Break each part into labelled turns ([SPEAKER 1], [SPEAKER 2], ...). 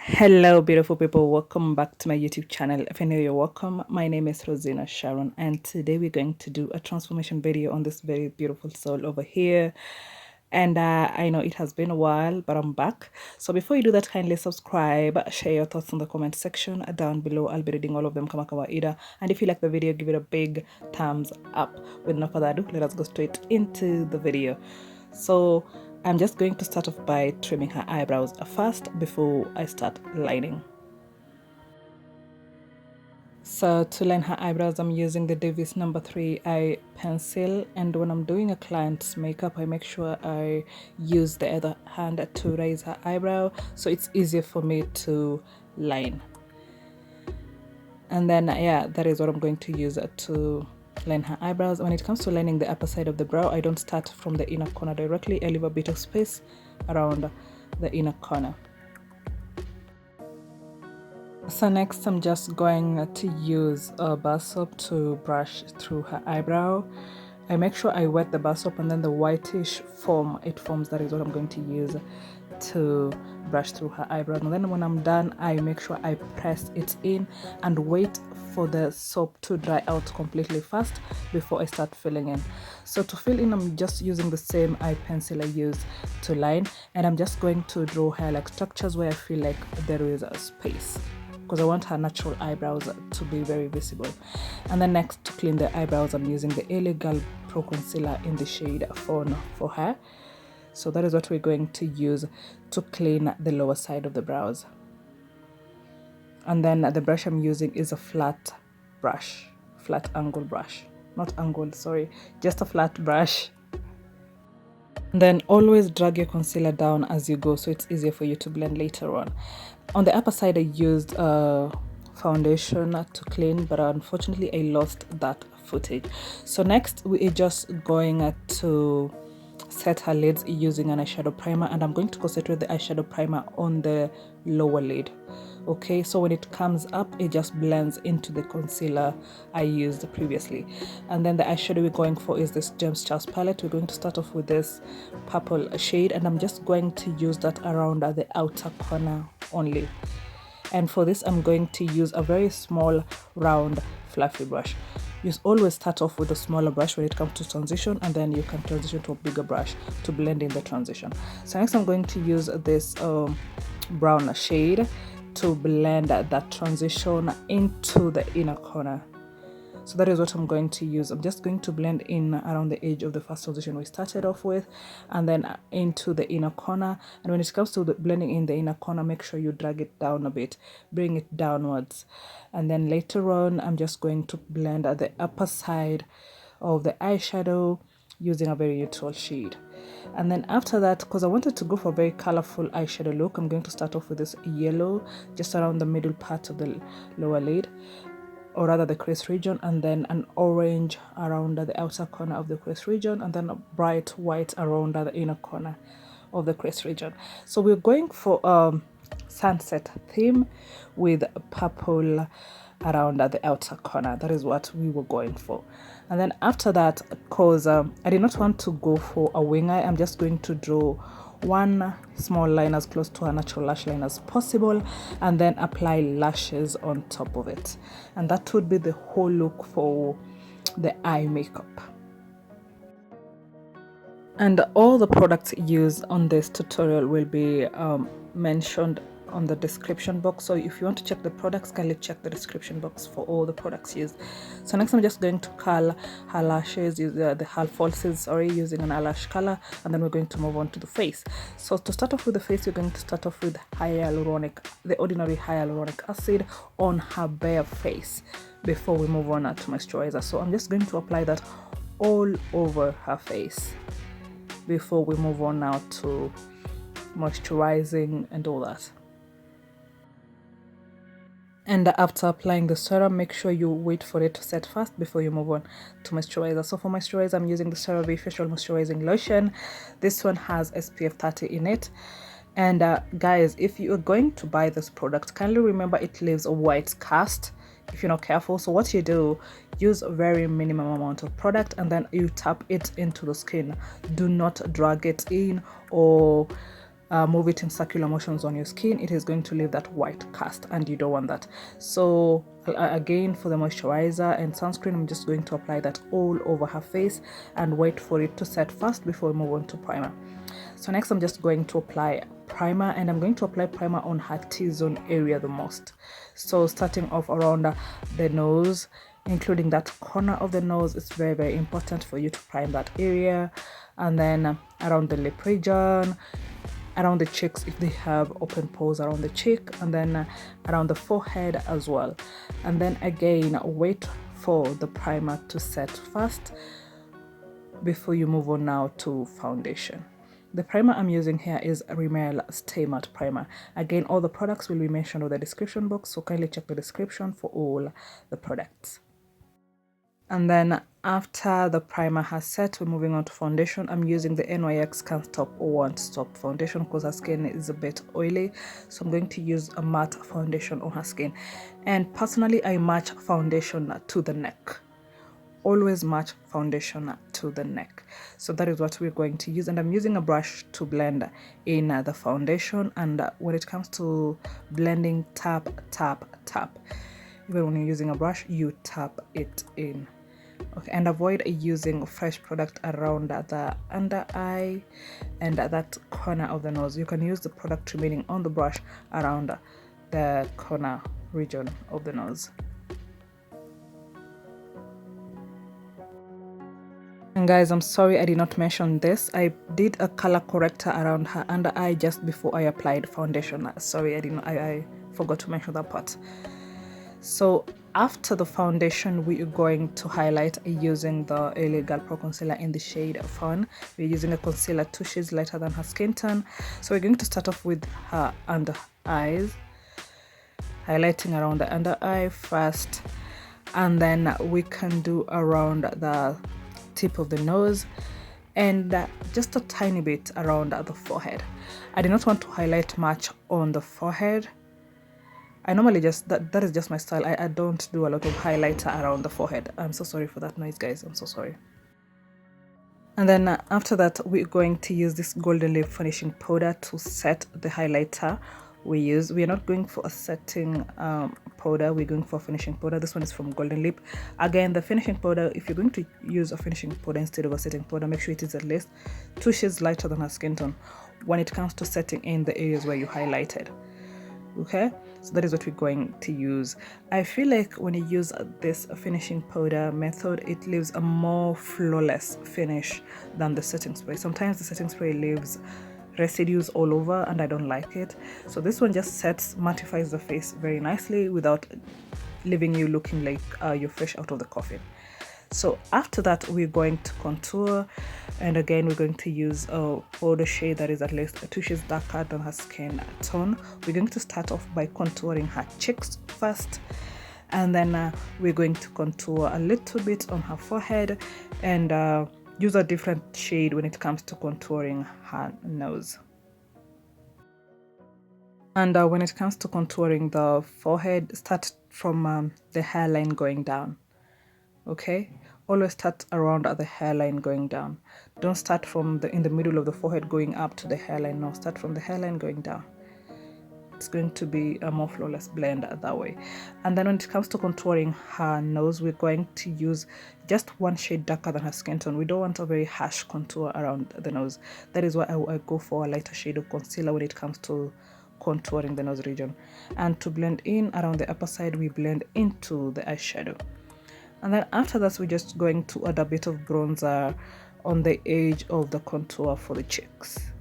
[SPEAKER 1] Hello, beautiful people. Welcome back to my YouTube channel. If you're new, you're welcome. My name is Rosina Sharon, and today we're going to do a transformation video on this very beautiful soul over here. And I know it has been a while, but I'm back. So before you do that, kindly subscribe, share your thoughts in the comment section down below. I'll be reading all of them kama kawaida. And if you like the video, give it a big thumbs up. With no further ado, let us go straight into the video. So I'm just going to start off by trimming her eyebrows first before I start lining. So to line her eyebrows, I'm using the Davis number 3 eye pencil, and when I'm doing a client's makeup, I make sure I use the other hand to raise her eyebrow so it's easier for me to line. And then yeah, that is what I'm going to use to line her eyebrows. When it comes to lining the upper side of the brow, I don't start from the inner corner directly. I leave a bit of space around the inner corner. So next I'm just going to use a bar soap to brush through her eyebrow. I make sure I wet the bar soap, and then the whitish foam it forms, that is what I'm going to use to brush through her eyebrow. And then when I'm done, I make sure I press it in and wait for the soap to dry out completely first before I start filling in. So to fill in, I'm just using the same eye pencil I use to line, and I'm just going to draw hair-like structures where I feel like there is a space, because I want her natural eyebrows to be very visible. And then next, to clean the eyebrows, I'm using the LA Girl Pro Concealer in the shade Fawn for her. So that is what we're going to use to clean the lower side of the brows. And then the brush I'm using is a flat brush, flat angle brush. Not angled, sorry, just a flat brush. Then always drag your concealer down as you go so it's easier for you to blend later on. On the upper side, I used a foundation to clean, but unfortunately I lost that footage. So next we are just going to set her lids using an eyeshadow primer, and I'm going to concentrate the eyeshadow primer on the lower lid. Okay, so when it comes up, it just blends into the concealer I used previously. And then the eyeshadow we're going for is this James Charles palette. We're going to start off with this purple shade, and I'm just going to use that around at the outer corner only. And for this, I'm going to use a very small, round, fluffy brush. You always start off with a smaller brush when it comes to transition, and then you can transition to a bigger brush to blend in the transition. So next I'm going to use this brown shade to blend that transition into the inner corner. So that is what I'm going to use. I'm just going to blend in around the edge of the first transition we started off with, and then into the inner corner. And when it comes to the blending in the inner corner, make sure you drag it down a bit, bring it downwards. And then later on, I'm just going to blend at the upper side of the eyeshadow using a very neutral shade. And then after that, because I wanted to go for a very colorful eyeshadow look, I'm going to start off with this yellow just around the middle part of the lower lid, or rather the crease region, and then an orange around the outer corner of the crease region, and then a bright white around the inner corner of the crease region. So we're going for a sunset theme with purple around at the outer corner. That is what we were going for. And then after that, because I did not want to go for a wing eye, I'm just going to draw one small line as close to a natural lash line as possible, and then apply lashes on top of it. And that would be the whole look for the eye makeup. And all the products used on this tutorial will be mentioned on the description box. So if you want to check the products, kindly check the description box for all the products used. So next I'm just going to curl her lashes, use her falsies, sorry, using an eyelash color, and then we're going to move on to the face. So to start off with the face, we're going to start off with the Ordinary Hyaluronic Acid on her bare face before we move on to moisturizer. So I'm just going to apply that all over her face before we move on now to moisturizing and all that. And after applying the serum, make sure you wait for it to set first before you move on to moisturizer. So for moisturizer, I'm using the Cerave Facial Moisturizing Lotion. This one has SPF 30 in it. And guys, if you are going to buy this product, kindly remember it leaves a white cast if you're not careful. So what you do, use a very minimum amount of product, and then you tap it into the skin. Do not drag it in or move it in circular motions on your skin, it is going to leave that white cast, and you don't want that. So again, for the moisturizer and sunscreen, I'm just going to apply that all over her face and wait for it to set first before we move on to primer. So next I'm just going to apply primer, and I'm going to apply primer on her T-zone area the most. So starting off around the nose, including that corner of the nose, it's very, very important for you to prime that area. And then around the lip region, around the cheeks if they have open pores around the cheek, and then around the forehead as well. And then again, wait for the primer to set first before you move on now to foundation. The primer I'm using here is Rimmel Stay Matte Primer. Again, all the products will be mentioned in the description box, so kindly check the description for all the products. And then after the primer has set, we're moving on to foundation. I'm using the NYX Can't Stop or Won't Stop foundation because her skin is a bit oily, so I'm going to use a matte foundation on her skin. And personally, I match foundation to the neck. Always match foundation to the neck. So that is what we're going to use, and I'm using a brush to blend in the foundation. And when it comes to blending, tap tap tap. Even when you're using a brush, you tap it in. Okay, and avoid using fresh product around the under eye and that corner of the nose. You can use the product remaining on the brush around the corner region of the nose. And guys, I'm sorry I did not mention this. I did a color corrector around her under eye just before I applied foundation. Sorry, I forgot to mention that part. So after the foundation, we are going to highlight using the LA Girl Pro Concealer in the shade Fawn. We're using a concealer 2 shades lighter than her skin tone. So we're going to start off with her under eyes, highlighting around the under eye first, and then we can do around the tip of the nose, and just a tiny bit around the forehead. I do not want to highlight much on the forehead. I normally just, that is just my style. I don't do a lot of highlighter around the forehead. I'm so sorry for that noise, guys. I'm so sorry. And then after that, we're going to use this golden lip finishing powder to set the highlighter we use. We are not going for a setting powder, we're going for a finishing powder. This one is from Golden Lip. Again, the finishing powder, if you're going to use a finishing powder instead of a setting powder, make sure it is at least 2 shades lighter than her skin tone when it comes to setting in the areas where you highlighted. Okay, so that is what we're going to use. I feel like when you use this finishing powder method, it leaves a more flawless finish than the setting spray. Sometimes the setting spray leaves residues all over and I don't like it. So this one just mattifies the face very nicely without leaving you looking like you're fresh out of the coffin. So after that, we're going to contour, and again we're going to use a powder shade that is at least 2 shades darker than her skin tone. We're going to start off by contouring her cheeks first, and then we're going to contour a little bit on her forehead, and use a different shade when it comes to contouring her nose. And when it comes to contouring the forehead, start from the hairline going down. Okay, always start around at the hairline going down. Don't start from in the middle of the forehead going up to the hairline. No, start from the hairline going down. It's going to be a more flawless blend that way. And then when it comes to contouring her nose, we're going to use just 1 shade darker than her skin tone. We don't want a very harsh contour around the nose. That is why I go for a lighter shade of concealer when it comes to contouring the nose region. And to blend in around the upper side, we blend into the eyeshadow. And then after that, we're just going to add a bit of bronzer on the edge of the contour for the cheeks.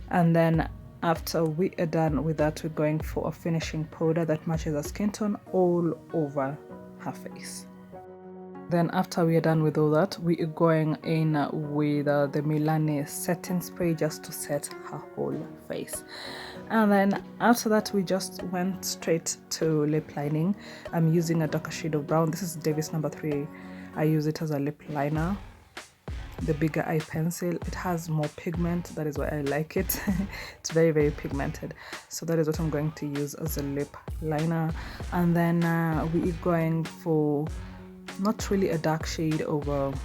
[SPEAKER 1] And then after we are done with that, we're going for a finishing powder that matches her skin tone all over her face. Then after we are done with all that, we are going in with the Milani setting spray just to set her whole face. And then after that, we just went straight to lip lining. I'm using a darker shade of brown. This is Davis number 3. I use it as a lip liner. The bigger eye pencil, it has more pigment, that is why I like it. It's very, very pigmented. So that is what I'm going to use as a lip liner. And then we are going for not really a dark shade of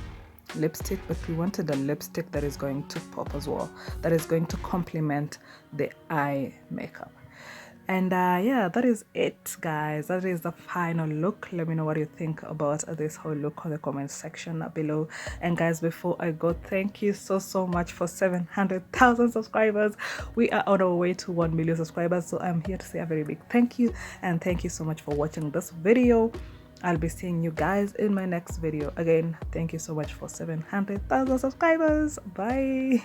[SPEAKER 1] lipstick, but we wanted a lipstick that is going to pop as well, that is going to complement the eye makeup. And yeah, that is it, guys. That is the final look. Let me know what you think about this whole look on the comment section below. And guys, before I go, thank you so much for 700,000 subscribers. We are on our way to 1 million subscribers, so I'm here to say a very big thank you, and thank you so much for watching this video. I'll be seeing you guys in my next video. Again, thank you so much for 700,000 subscribers. Bye.